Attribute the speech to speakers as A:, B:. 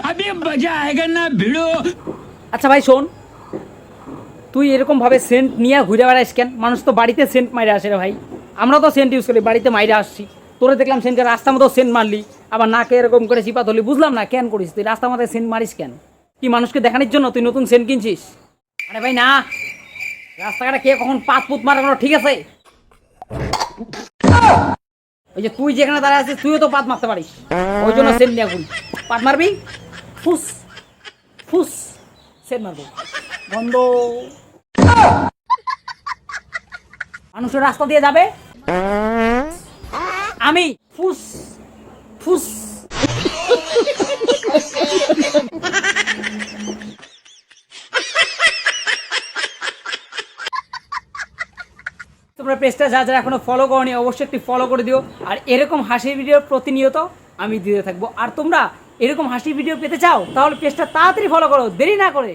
A: अभी मजा आएगा ना भिड़ो।
B: আচ্ছা ভাই শোন, তুই এরকম ভাবে সেন্ট নিয়ে ঘুরে বেড়াইস কেন? মানুষ তো বাড়িতে সেন্ট মাইরে আসে রে ভাই, আমরা তো সেন্ট ইউজ করি, বাড়িতে মাইরে আসছি। তোরে দেখলাম সেন্টের রাস্তার মতো সেন্ট মারলি, আবার নাকে এরকম করে চিপা ধরলি, বুঝলাম না কেন করিস তুই রাস্তার মধ্যে সেন্ট মারিস কেন? কি মানুষকে দেখানোর জন্য তুই নতুন সেন্ট কিনছিস? আরে ভাই না, রাস্তাঘাটে কে কখন পাত পুত মারা কোনো ঠিক আছে? ওই যে তুই যেখানে দাঁড়ায় আছিস তুইও তো পাত মারতে পারিস, ওই জন্য সেন্ট নিয়ে ঘুরি। পাত মারবি, ফুস ফুস সেন্ট মারবো, বন্ধ। মানুষের রাস্তা দিয়ে যাবে, আমি ফুস ফুস। তোমরা পেজটা যা যারা এখনো ফলো করোনি অবশ্যই একটি ফলো করে দিও, আর এরকম হাসির ভিডিও প্রতিনিয়ত আমি দিতে থাকবো। আর তোমরা এরকম হাসির ভিডিও পেতে চাও তাহলে পেজটা তাড়াতাড়ি ফলো করো, দেরি না করে।